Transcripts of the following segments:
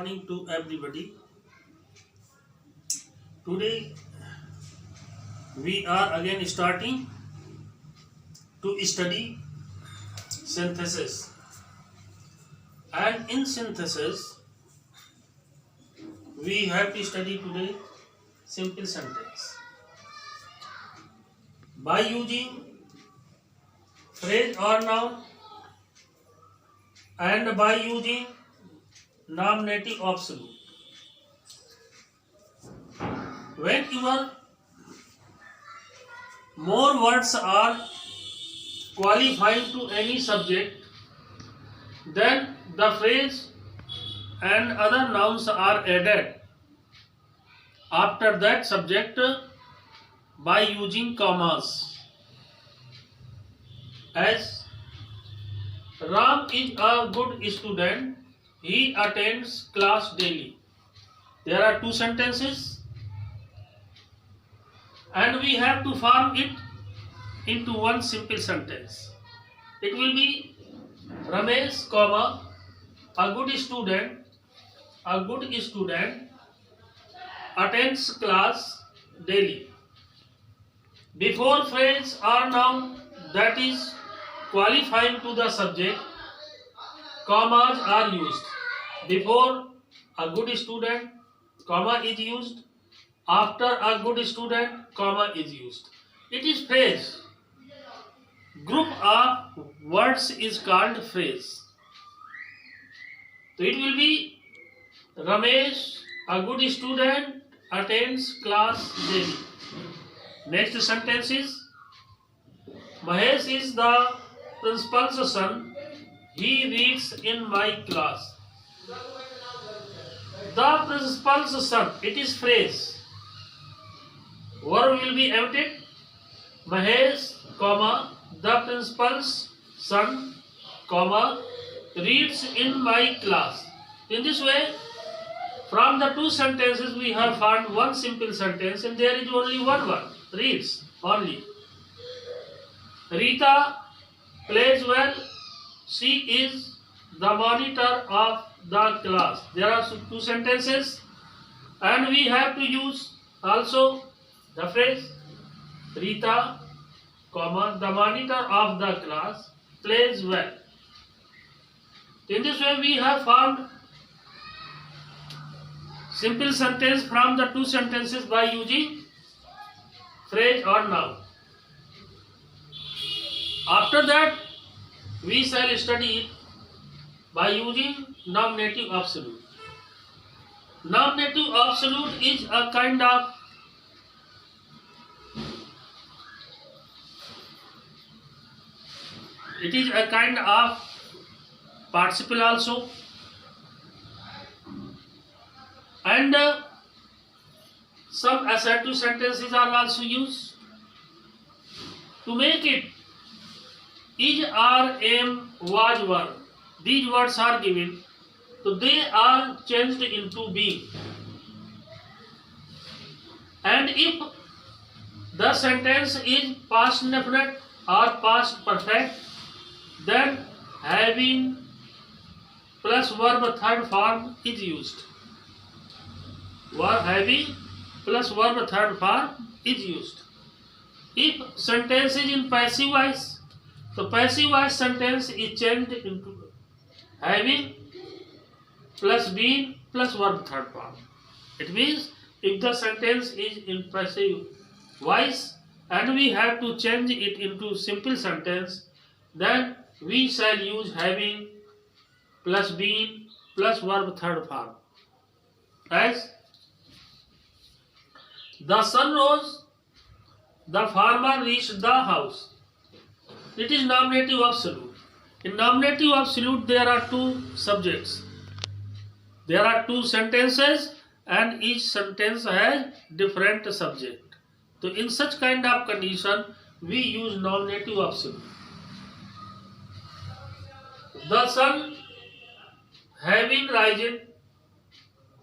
morning to everybody. Today we are again starting to study synthesis. And in synthesis, we have to study today simple sentence. By using phrase or noun and by using nominative absolute. Whenever more words are qualifying to any subject, then the phrase and other nouns are added after that subject by using commas. As Ram is a good student, he attends class daily. There are two sentences and we have to form it into one simple sentence. It will be Ramesh, a good student attends class daily. Before phrase or noun that is qualifying to the subject, commas are used. Before a good student, comma is used. After a good student, comma is used. It is phrase. Group of words is called phrase. So it will be Ramesh, a good student, attends class daily. Next sentence is Mahesh is the principal's son. He reads in my class. The principal's son. It is phrase. Verb will be emptied. Mahesh, the principal's son, reads in my class. In this way, from the two sentences we have found one simple sentence and there is only one word, reads only. Rita plays well. She is the monitor of the class. There are two sentences and we have to use also the phrase Rita, the monitor of the class plays well. In this way we have found simple sentence from the two sentences by using phrase or noun. After that we shall study it by using nominative absolute. Nominative absolute is a kind of participle also, and some assertive sentences are also used. To make it is, are, am, was, were, these words are given, so they are changed into being. And if the sentence is past indefinite or past perfect, then having plus verb third form is used. Having plus verb third form is used. If sentence is in passive voice, so passive voice sentence is changed into having plus being plus verb third form. It means if the sentence is in passive voice and we have to change it into simple sentence, then we shall use having plus being plus verb third form. As the sun rose, the farmer reached the house. It is nominative absolute. In nominative absolute there are two subjects. There are two sentences and each sentence has different subject. So in such kind of condition we use nominative absolute. The sun having risen,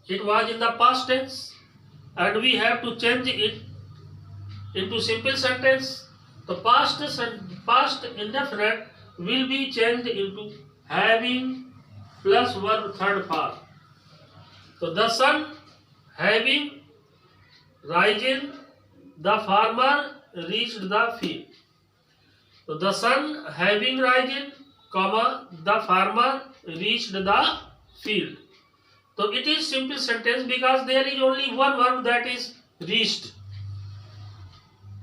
it was in the past tense and we have to change it into simple sentence. The past indefinite will be changed into having plus verb third form. So the sun having risen, the farmer reached the field. So the sun having risen, comma, the farmer reached the field. So it is simple sentence because there is only one verb, that is reached.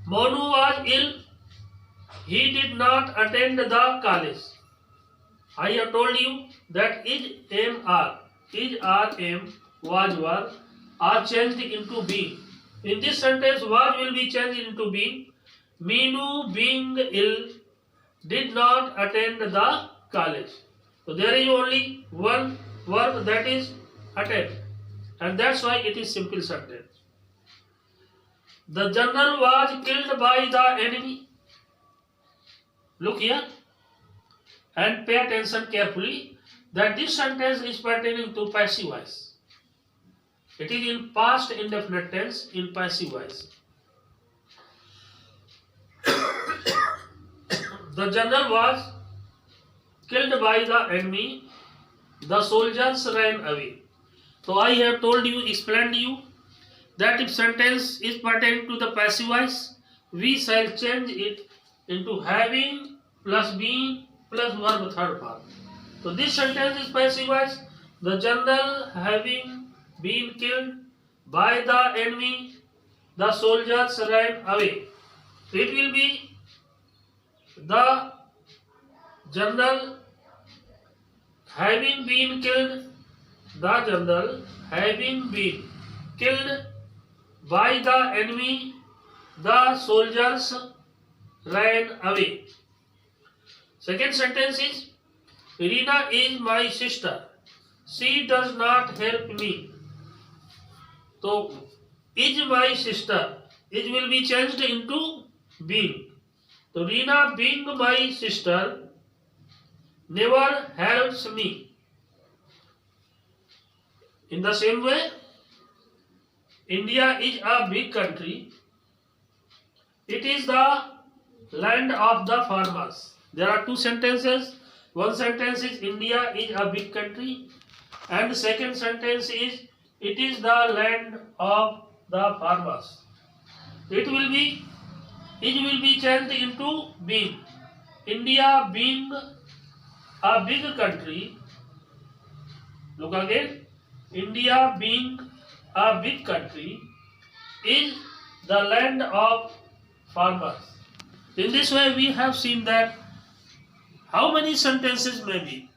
Monu was ill. He did not attend the college. I have told you that is, am, are, was, were are changed into being. In this sentence, was will be changed into being. Meenu being ill did not attend the college. So there is only one verb, that is attend, and that's why it is simple sentence. The general was killed by the enemy. Look here and pay attention carefully that this sentence is pertaining to passive voice. It is in past indefinite tense in passive voice. The general was killed by the enemy. The soldiers ran away. So I have told you, explained you, that if sentence is pertaining to the passive voice, we shall change it into having plus being plus verb third form. So this sentence is passive voice. The general having been killed by the enemy, the soldiers ran away. So it will be the general having been killed, the general having been killed by the enemy, the soldiers ran away. Second sentence is, Irina is my sister. She does not help me. So, is my sister, it will be changed into being. So, Rina being my sister never helps me. In the same way, India is a big country. It is the land of the farmers. There are two sentences. One sentence is India is a big country, and the second sentence is it is the land of the farmers. It will be changed into being. India being a big country. Look again. India being a big country is the land of farmers. In this way, we have seen that how many sentences may be.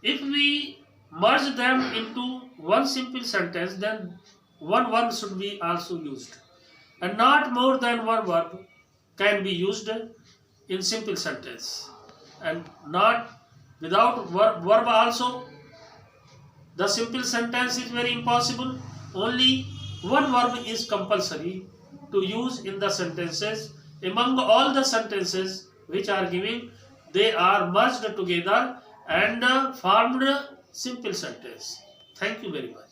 If we merge them into one simple sentence, then one verb should be also used, and not more than one verb can be used in simple sentence, and not without verb also. The simple sentence is very impossible. Only one verb is compulsory to use in the sentences. Among all the sentences which are given, they are merged together and formed simple sentence. Thank you very much.